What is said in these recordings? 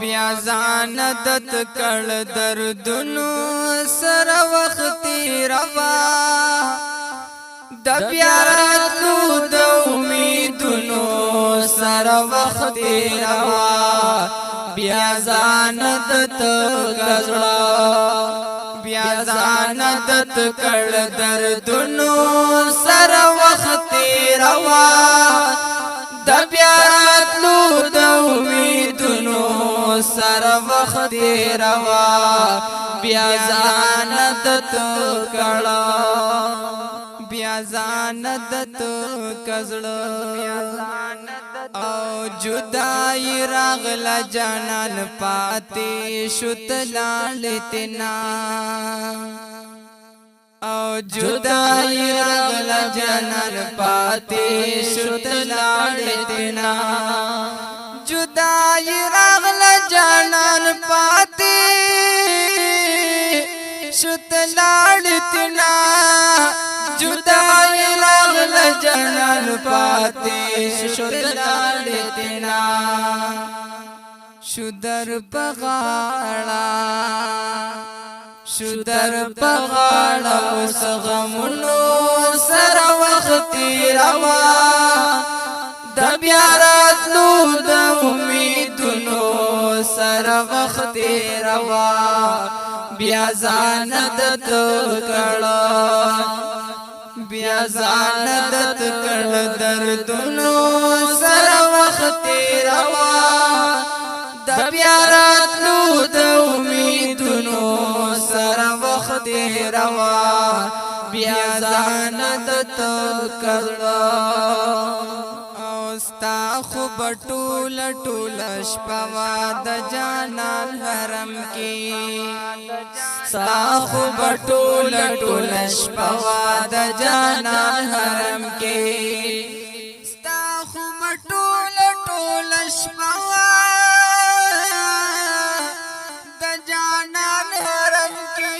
بیا ځان دت کړ دردونو سره وخت روا د بیا راتلو د امیدونو سره وخت روا بیا ځان دت کړه بیا ځان دت کړ دردونو سره وخت روا د بیا راتلو د امیدونو سره وخت روا بیا ځان دت کړه بیا ځان دت کزړه او جدای راغله جانان پاتې شوت لاړتنا او جدای راغله جانان پاتې شوت لاړتنا جدای راغله جانان پاتې شوت لاړتنا جدای راغله جانان پاتې شوت لاړتنا شودر پغاړه شودر پغاړه اوس غمونو سره وخت روا د بیا راتلو د امیدونو سره وخت روا بیا ځان دت کړه بیا ځان دت کړ دردونو سره وخت روا د بیا راتلو د امیدونو سره وخت روا بیا ځان دت کړ ستا خو بټول ټول شپوا د جانان حرم کې ستا خو بټول ټول شپوا د جانان حرم کې ستا خو بټول ټول شپوا د جانان حرم کې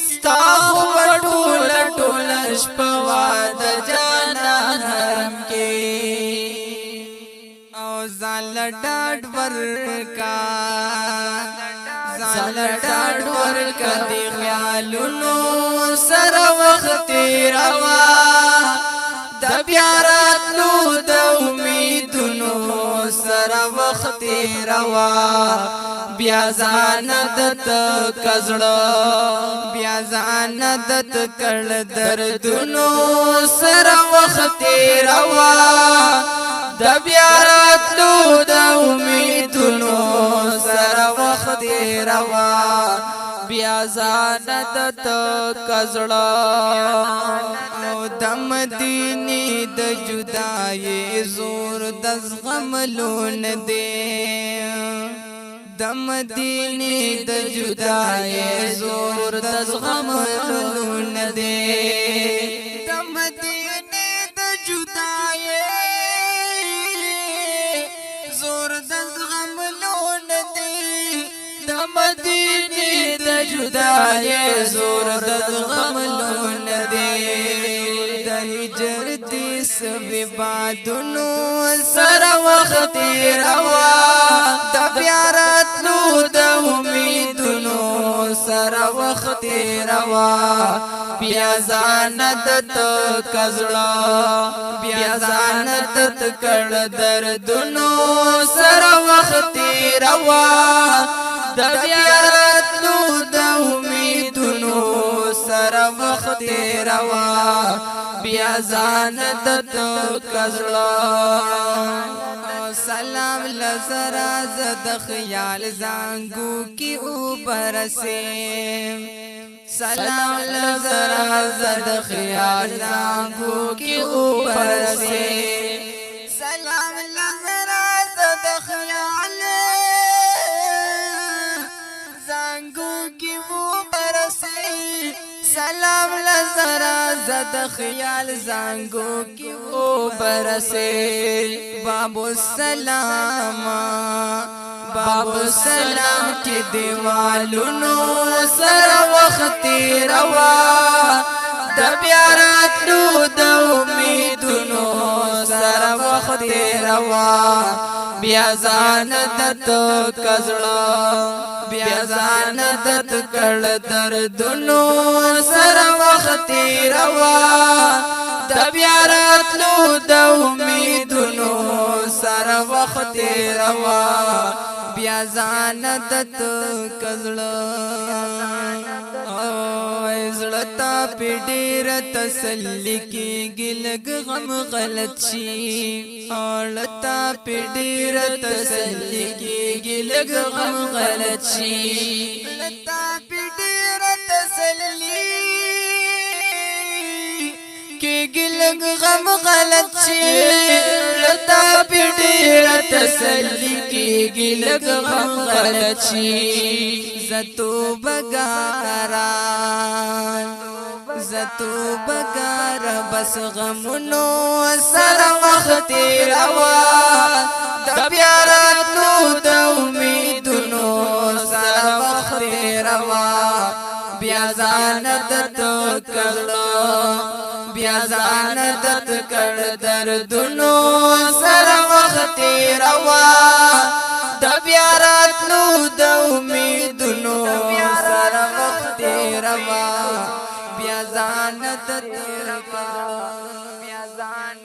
ستا خو بټول ټول شپوا د جانان حرم کې زال ډاډ ورکا زال ډاډ ورکا دی خیالونو سره وخت روا د بیا راتلو د امیدونو سره وخت روا بیا ځان دت کزړه بیا ځان دت کړ دردونو سره وخت روا د بیا راتلو د امیدونو سره وخت روا بیا ځان دت کزړه او د مدینې د جدای زور د زغم لون دی د مدینې د جدای زور د زغم لون دی د مدینې د جدای مدینه د جدای زور د غم لون دی د هجر دې سوي بادونو سره وخت روا د بیا راتلو د امیدونو سره وخت روا بیا ځان دت کزړه بیا ځان دت کړ دردونو سره وخت روا د بیا راتلو د امیدونو سره وخت روا بیا ځان دت کزړه سلام لزرا زد خیال زانګو کی اوپرسه سلام لزرا زد خیال زانګو کی اوپرسه سلام لزرا زد خیال سلام لزرا زد خیال زانگو کی او برسے بابو السلام کی دیوالونو سر وقت روا د بیا راتلو د امیدونو سر وخت روا بیا ځان دت کزړه بیا ځان دت کړ دردونو سره وخت روا د بیا راتلو د امیدونو سره وخت روا بیا ځان دت کزړه زړتا پډیر تسلی کیږي لګ غم غلط شي اولتا پډیر تسلی کیږي لګ غم غلط شي لتا پډیر تسلی کیږي لګ غم غلط شي لتا پډیر تسلی کیږي لګ غم غلط شي زتو بګار بس غمونو سره وخت روا د بیا راتلو د امیدونو سره وخت روا بیا ځان دت کړه بیا ځان دت کړ دردونو سره وخت روا د بیا راتلو د امیدونو سره وخت روا بیا ځان دت کړه بیا ځان